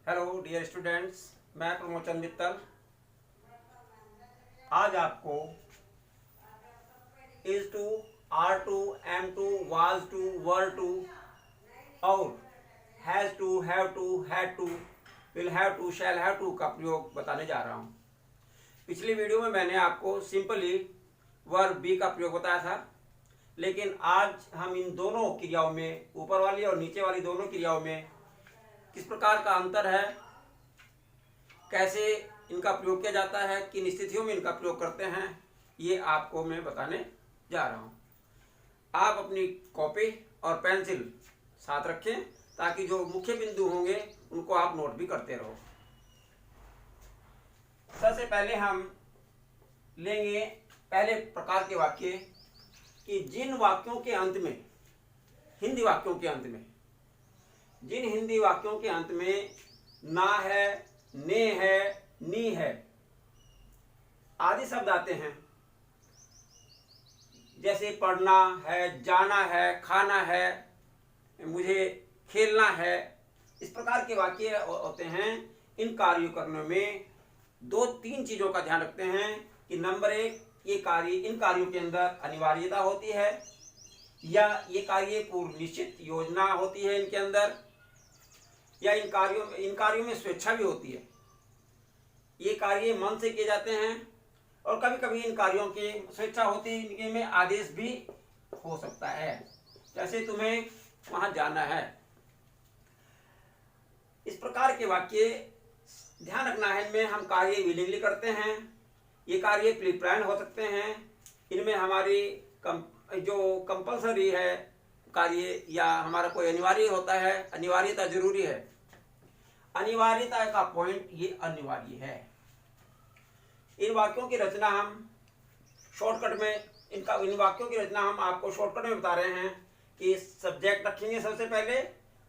Hello dear students, मैं प्रमोद चंद मित्तल आज आपको is to, are to, am to, was to, were to और has to, have to, had to, will have to, shall have to का प्रयोग बताने जा रहा हूँ। पिछली वीडियो में मैंने आपको सिंपली वर्ब बी का प्रयोग बताया था, लेकिन आज हम इन दोनों क्रियाओं में, ऊपर वाली और नीचे वाली दोनों क्रियाओं में किस प्रकार का अंतर है, कैसे इनका प्रयोग किया जाता है, किन स्थितियों में इनका प्रयोग करते हैं, ये आपको मैं बताने जा रहा हूं। आप अपनी कॉपी और पेंसिल साथ रखें ताकि जो मुख्य बिंदु होंगे उनको आप नोट भी करते रहो। सबसे पहले हम लेंगे पहले प्रकार के वाक्य कि जिन वाक्यों के अंत में, हिंदी वाक्यों के अंत में, जिन हिंदी वाक्यों के अंत में ना है, ने है, नी है आदि शब्द आते हैं, जैसे पढ़ना है, जाना है, खाना है, मुझे खेलना है, इस प्रकार के वाक्य होते हैं। इन कार्यों करने में दो तीन चीजों का ध्यान रखते हैं कि नंबर एक, ये कार्य, इन कार्यों के अंदर अनिवार्यता होती है या ये कार्य पूर्व निश्चित योजना होती है इनके अंदर, या इन कार्यों में स्वेच्छा भी होती है। ये कार्य मन से किए जाते हैं और कभी कभी इन कार्यों की स्वेच्छा होती है, इनके में आदेश भी हो सकता है। जैसे तुम्हें वहां जाना है, इस प्रकार के वाक्य ध्यान रखना है। इनमें हम कार्य विलिंगली करते हैं, ये कार्य प्री प्लान हो सकते हैं, इनमें हमारी जो कंपल्सरी है कार्य या हमारा कोई अनिवार्य होता है, अनिवार्यता जरूरी है। अनिवार्यता का पॉइंट ये अनिवार्य है। इन वाक्यों की रचना हम शॉर्टकट में, इन वाक्यों की रचना हम आपको शॉर्टकट में बता रहे हैं कि सब्जेक्ट रखेंगे सबसे पहले,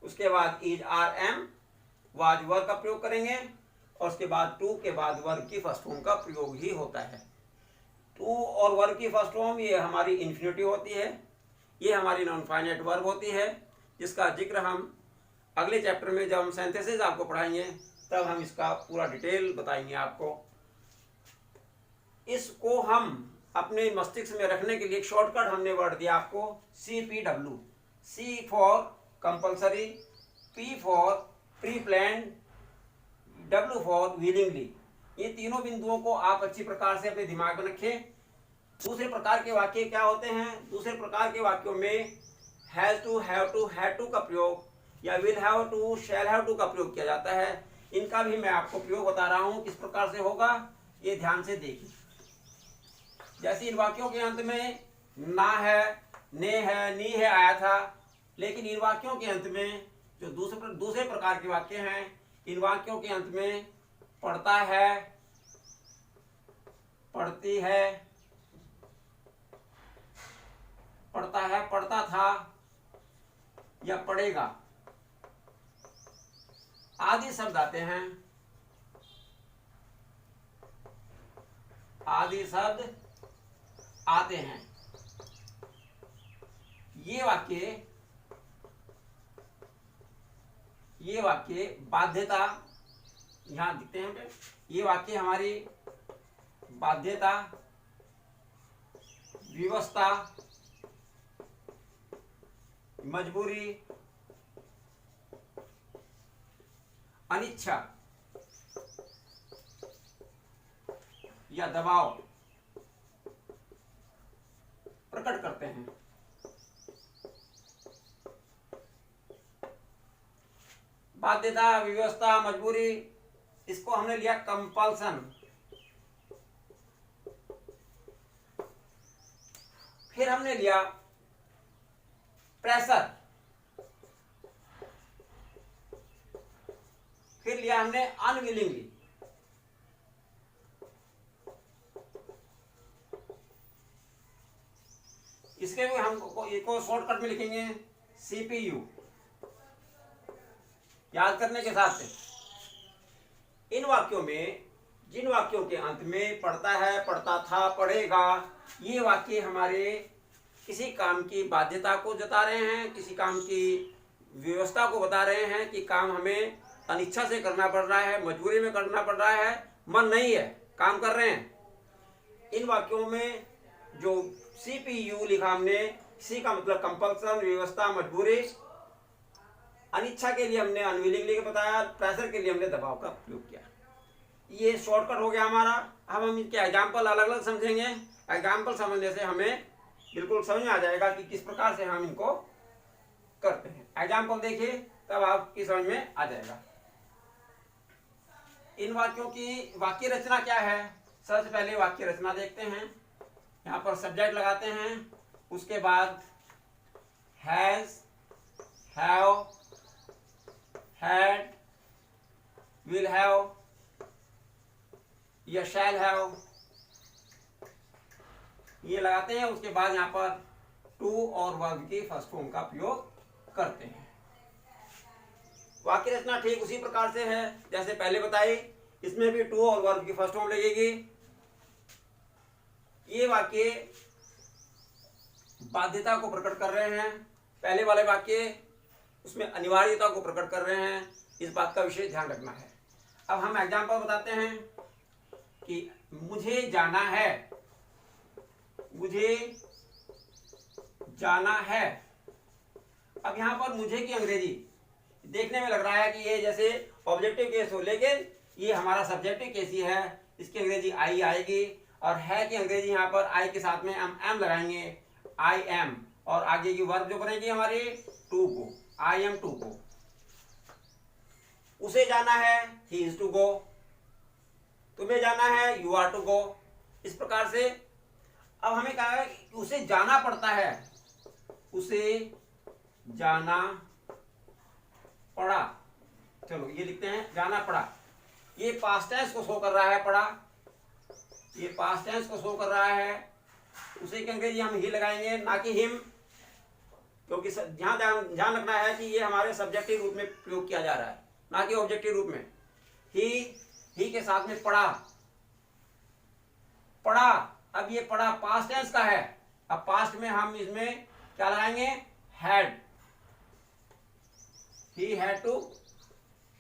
उसके बाद is, are, am, was, were का प्रयोग करेंगे और उसके बाद टू के बाद वर्ब की फर्स्ट फॉर्म का प्रयोग ही होता है। टू और वर्ब की फर्स्ट फॉर्म ये हमारी इन्फिनिटिव होती है, ये हमारी नॉन फाइनाइट वर्ब होती है, जिसका जिक्र हम अगले चैप्टर में जब हम सिंथेसिस आपको पढ़ाएंगे तब हम इसका पूरा डिटेल बताएंगे आपको। इसको हम अपने मस्तिष्क में रखने के लिए एक शॉर्टकट हमने वर्ड दिया आपको, CPW। C for compulsory, P for pre planned, W for willingly. ये तीनों बिंदुओं को आप अच्छी प्रकार से अपने दिमाग में रखें। दूसरे प्रकार के वाक्य क्या होते हैं? दूसरे प्रकार के वाक्यों में has to, have to, had to का प्रयोग या will have to, shall have to का प्रयोग किया जाता है। इनका भी मैं आपको प्रयोग बता रहा हूं, किस प्रकार से होगा ये ध्यान से देखिए। जैसे इन वाक्यों के अंत में ना है, ने है, नी है आया था, लेकिन इन वाक्यों के अंत में जो दूसरे प्रकार के वाक्य हैं, इन वाक्यों के अंत में पढ़ता है, पढ़ती है, पढ़ता है, पढ़ता था या पढ़ेगा आदि शब्द आते हैं। आदि शब्द आते हैं। ये वाक्य बाध्यता, यहां दिखते हैं, ये वाक्य हमारी बाध्यता, व्यवस्था, मजबूरी, अनिच्छा या दबाव प्रकट करते हैं। बाध्यता, व्यवस्था, मजबूरी, इसको हमने लिया कंपल्सन। फिर हमने लिया प्रेशर, फिर लिया हमने अनविलिंगली। इसके भी हम इसको शॉर्टकट में लिखेंगे CPU, याद करने के साथ से। इन वाक्यों में, जिन वाक्यों के अंत में पढ़ता है, पढ़ता था, पढ़ेगा, ये वाक्य हमारे किसी काम की बाध्यता को जता रहे हैं, किसी काम की व्यवस्था को बता रहे हैं कि काम हमें अनिच्छा से करना पड़ रहा है, मजबूरी में करना पड़ रहा है, मन नहीं है, काम कर रहे हैं। इन वाक्यों में जो CPU लिखा हमने, सी का मतलब कंपल्सन, व्यवस्था, मजबूरी। अनिच्छा के लिए हमने अनविलिंगली बताया, प्रेशर के लिए हमने दबाव का प्रयोग किया। ये शॉर्टकट हो गया हमारा। अब हम इनके एग्जाम्पल अलग अलग समझेंगे। एग्जाम्पल समझने से हमें बिल्कुल समझ में आ जाएगा कि किस प्रकार से हम इनको करते हैं। एग्जाम्पल देखिए, तब आपकी समझ में आ जाएगा। इन वाक्यों की वाक्य रचना क्या है? सबसे पहले वाक्य रचना देखते हैं। यहाँ पर सब्जेक्ट लगाते हैं, उसके बाद has, have, had, will have या शैल हैव, ये लगाते हैं। उसके बाद यहाँ पर टू और वर्ब की फर्स्ट फॉर्म का प्रयोग करते हैं। वाक्य रचना ठीक उसी प्रकार से है जैसे पहले बताई। इसमें भी टू और वर्ब की फर्स्ट फॉर्म लगेगी। ये वाक्य बाध्यता को प्रकट कर रहे हैं। पहले वाले वाक्य उसमें अनिवार्यता को प्रकट कर रहे हैं। इस बात का विशेष ध्यान रखना है। अब हम एग्जाम्पल बताते हैं कि मुझे जाना है, मुझे जाना है। अब यहां पर मुझे की अंग्रेजी देखने में लग रहा है कि ये जैसे ऑब्जेक्टिव केस हो, लेकिन ये हमारा सब्जेक्टिव केस ही है। इसकी अंग्रेजी आई आएगी, और है की अंग्रेजी यहाँ पर आई के साथ में हम एम लगाएंगे, आई एम, और आगे की वर्ब जो बनेगी हमारी टू को, आई एम टू को। उसे जाना है, ही इज टू गो। तुम्हें जाना है, यू आर टू गो। इस प्रकार से अब हमें कहा है कि उसे जाना पड़ता है, उसे जाना पड़ा। चलो ये लिखते हैं, जाना पड़ा। ये पास्ट टेंस को शो कर रहा है, पड़ा। ये पास्ट टेंस को शो कर रहा है। उसे की अंग्रेजी हम ही लगाएंगे, ना कि हिम, क्योंकि ध्यान रखना है कि ये हमारे सब्जेक्टिव रूप में प्रयोग किया जा रहा है, ना कि ऑब्जेक्टिव रूप में। ही के साथ में पढ़ा, पढ़ा। अब ये पढ़ा पास्ट टेंस का है। अब पास्ट में हम इसमें क्या लगाएंगे, had, he had to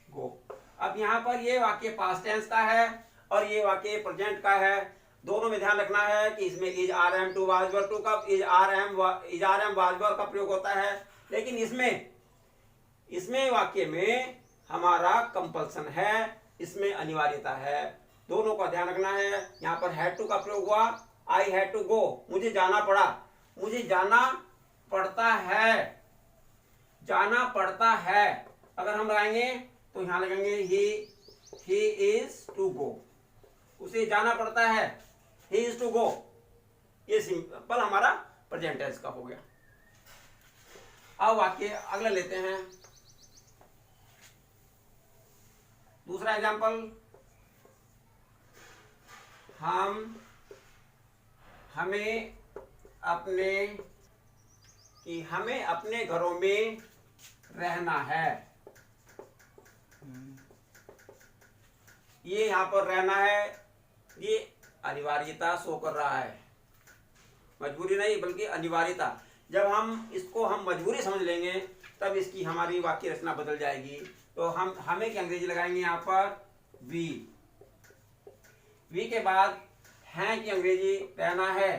go. अब यहां पर ये वाक्य पास्ट टेंस का है और ये वाक्य प्रेजेंट का है। दोनों में ध्यान रखना है कि इसमें is are am to was were to का is are am was were का प्रयोग होता है, लेकिन इसमें वाक्य में हमारा कंपल्सन है, इसमें अनिवार्यता है। दोनों का ध्यान रखना है। यहाँ पर हैड टू का प्रयोग हुआ, आई हैड टू गो, मुझे जाना पड़ा। मुझे जाना पड़ता है, जाना पड़ता है। अगर हम लगाएंगे तो यहाँ लगाएंगे ही इज टू गो। उसे जाना पड़ता है, ही इज टू गो। ये सिंपल हमारा प्रेजेंट टेंस का हो गया। अब वाक्य अगला लेते हैं, दूसरा एग्जाम्पल। हमें अपने घरों में रहना है। ये यहाँ पर रहना है, ये अनिवार्यता शो कर रहा है, मजबूरी नहीं बल्कि अनिवार्यता। जब हम इसको मजबूरी समझ लेंगे तब इसकी हमारी वाक्य रचना बदल जाएगी। तो हमें की अंग्रेजी लगाएंगे यहाँ पर वी के बाद है की अंग्रेजी रहना है।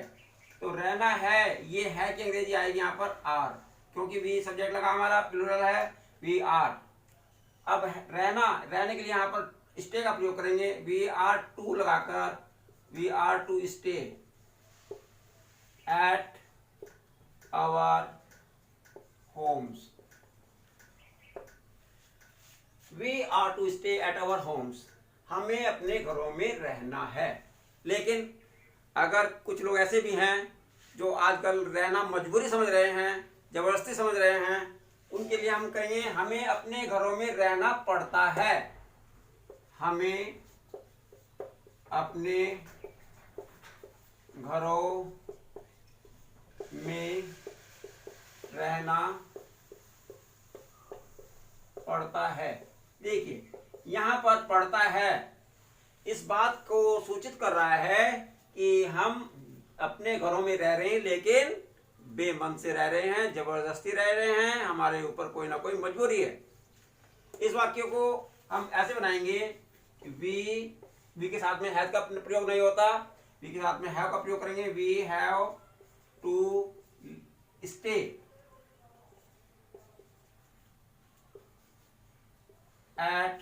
तो रहना है, ये है की अंग्रेजी आएगी यहाँ पर आर, क्योंकि वी सब्जेक्ट लगा हमारा, प्लूरल है, वी आर। अब रहने के लिए यहाँ पर स्टे का प्रयोग करेंगे, वी आर टू लगाकर, we are to stay at our homes. We are to stay at our homes. हमें अपने घरों में रहना है। लेकिन अगर कुछ लोग ऐसे भी हैं जो आजकल रहना मजबूरी समझ रहे हैं, जबरदस्ती समझ रहे हैं, उनके लिए हम कहेंगे हमें अपने घरों में रहना पड़ता है। हमें अपने घरों में रहना पड़ता है। देखिए यहाँ पर पड़ता है, इस बात को सूचित कर रहा है कि हम अपने घरों में रह रहे हैं, लेकिन बेमन से रह रहे हैं, जबरदस्ती रह रहे हैं, हमारे ऊपर कोई ना कोई मजबूरी है। इस वाक्य को हम ऐसे बनाएंगे, वी के साथ में हैव का प्रयोग नहीं होता, वी के साथ में हैव का प्रयोग करेंगे। We have to stay at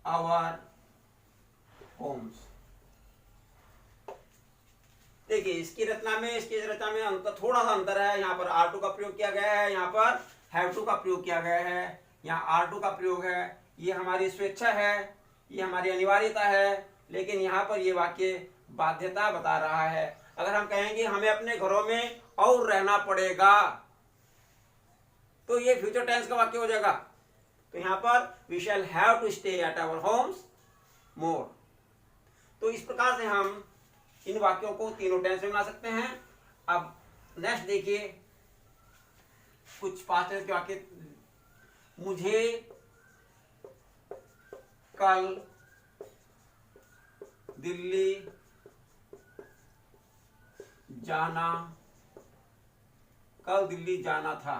our homes. देखिए इसकी रचना में अंतर, थोड़ा सा अंतर है। यहाँ पर R2 का प्रयोग किया गया है, यहाँ पर हैव टू का प्रयोग किया गया है। यहाँ R2 का प्रयोग है, ये हमारी स्वेच्छा है, ये हमारी अनिवार्यता है, लेकिन यहाँ पर ये वाक्य बाध्यता बता रहा है। अगर हम कहेंगे हमें अपने घरों में और रहना पड़ेगा, तो ये फ्यूचर टेंस का वाक्य हो जाएगा। तो यहाँ पर we shall have to stay at our homes more. तो इस प्रकार से हम इन वाक्यों को तीनों टेंस में बना सकते हैं। अब नेक्स्ट देखिए कुछ पास्ट टेंस के वाक्य। मुझे कल दिल्ली जाना था।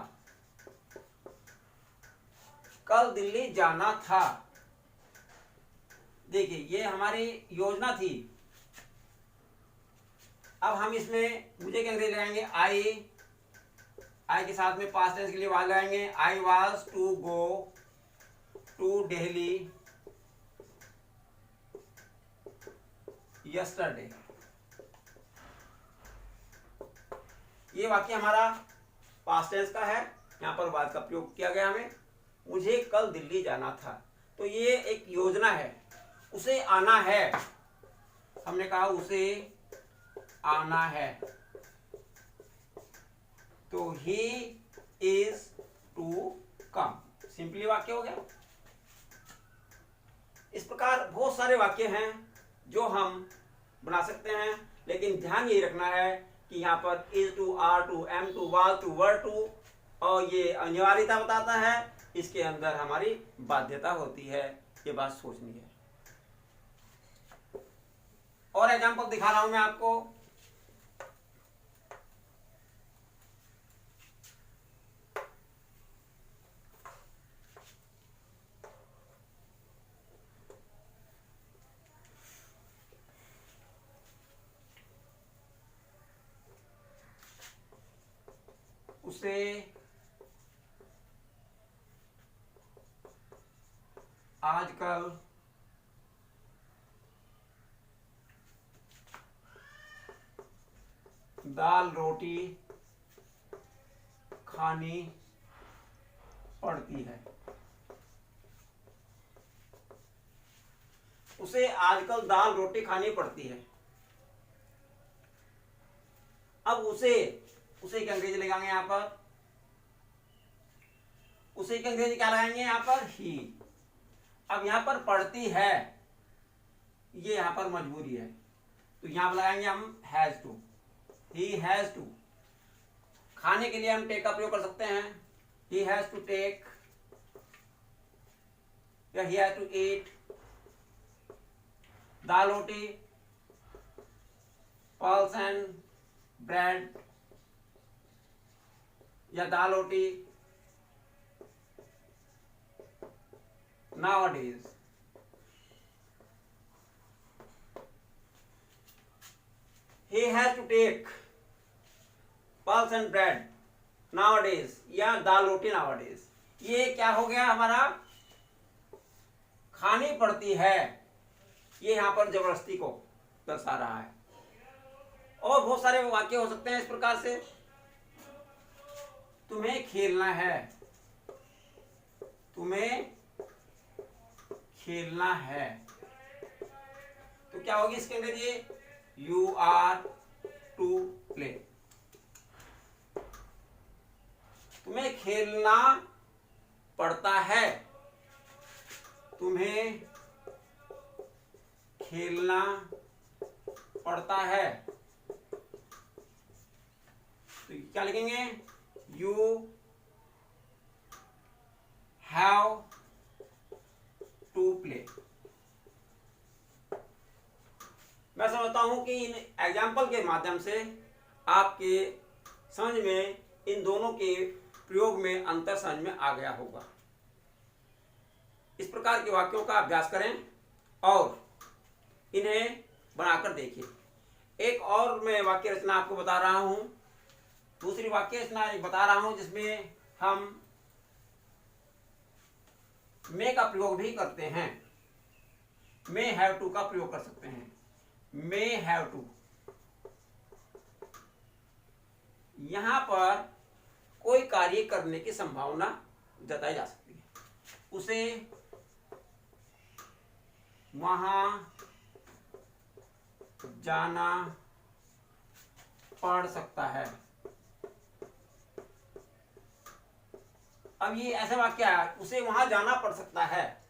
कल दिल्ली जाना था। देखिए ये हमारी योजना थी। अब हम इसमें मुझे क्या अंग्रेजी लगाएंगे, आई के साथ में पास्ट टेंस के लिए वाज लगाएंगे। I was to go to Delhi yesterday. ये वाक्य हमारा पास्ट टेंस का है, यहाँ पर वाज का प्रयोग किया गया। हमें मुझे कल दिल्ली जाना था, तो ये एक योजना है, उसे आना है। हमने कहा उसे आना है, तो he is to come. Simply वाक्य हो गया। इस प्रकार बहुत सारे वाक्य हैं जो हम बना सकते हैं, लेकिन ध्यान यही रखना है कि यहाँ पर is to, are to, am to, was to, were to, और ये अनिवार्यता बताता है, इसके अंदर हमारी बाध्यता होती है। ये बात सोचनी है। और एग्जांपल दिखा रहा हूं मैं आपको। उसे आजकल दाल रोटी खानी पड़ती है। उसे आजकल दाल रोटी खानी पड़ती है। अब उसे की अंग्रेजी लगाएंगे यहाँ पर। उसे की अंग्रेजी क्या लगाएंगे यहाँ पर, ही। अब यहाँ पर पड़ती है, ये यहाँ पर मजबूरी है, तो यहाँ पर लगाएंगे हम has to. He has to. खाने के लिए हम टेक का प्रयोग कर सकते हैं। ही हैज टू टेक, या he has to eat. Dal roti, pulse and bread, या दाल रोटी nowadays। he has to take pulse and bread nowadays, या दाल रोटी nowadays। ये क्या हो गया हमारा, खानी पड़ती है, ये यहां पर जबरदस्ती को दर्शा रहा है। और बहुत सारे वाक्य हो सकते हैं इस प्रकार से। तुम्हें खेलना है, तुम्हें खेलना है, तो क्या होगी इसके अंग्रेजी, यू आर टू प्ले। तुम्हें खेलना पड़ता है, तुम्हें खेलना पड़ता है, तो क्या लिखेंगे, यू हैव टू प्ले। मैं समझता हूं कि इन एग्जाम्पल के माध्यम से आपके समझ में इन दोनों के प्रयोग में अंतर समझ में आ गया होगा। इस प्रकार के वाक्यों का अभ्यास करें और इन्हें बनाकर देखिए। एक और मैं वाक्य रचना आपको बता रहा हूं, दूसरी वाक्य रचना एक बता रहा हूं जिसमें हम मे का प्रयोग भी करते हैं। मे हैव टू का प्रयोग कर सकते हैं। मे हैव टू, यहां पर कोई कार्य करने की संभावना जताई जा सकती है, उसे वहां जाना पड़ सकता है। अब ये ऐसा वाक्य है, उसे वहां जाना पड़ सकता है,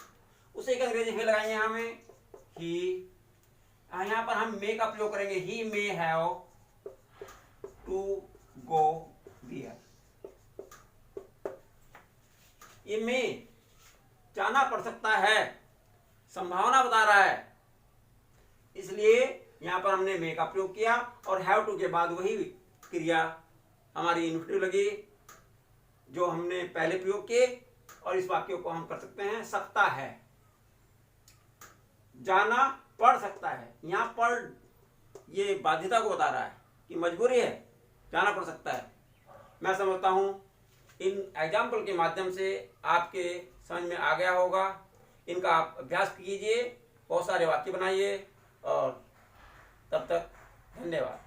उसे एक अंग्रेजी में लगाएंगे हमें ही, यहां पर हम मे का प्रयोग करेंगे, he may have to go there. ये मे जाना पड़ सकता है, संभावना बता रहा है, इसलिए यहां पर हमने मे का प्रयोग किया और हैव टू के बाद वही क्रिया हमारी इन्फिनिटिव लगी जो हमने पहले प्रयोग किए। और इस वाक्य को हम कर सकते हैं सकता है, जाना पड़ सकता है। यहां पर ये बाध्यता को बता रहा है कि मजबूरी है, जाना पड़ सकता है। मैं समझता हूं इन एग्जाम्पल के माध्यम से आपके समझ में आ गया होगा। इनका आप अभ्यास कीजिए, बहुत सारे वाक्य बनाइए और तब तक धन्यवाद।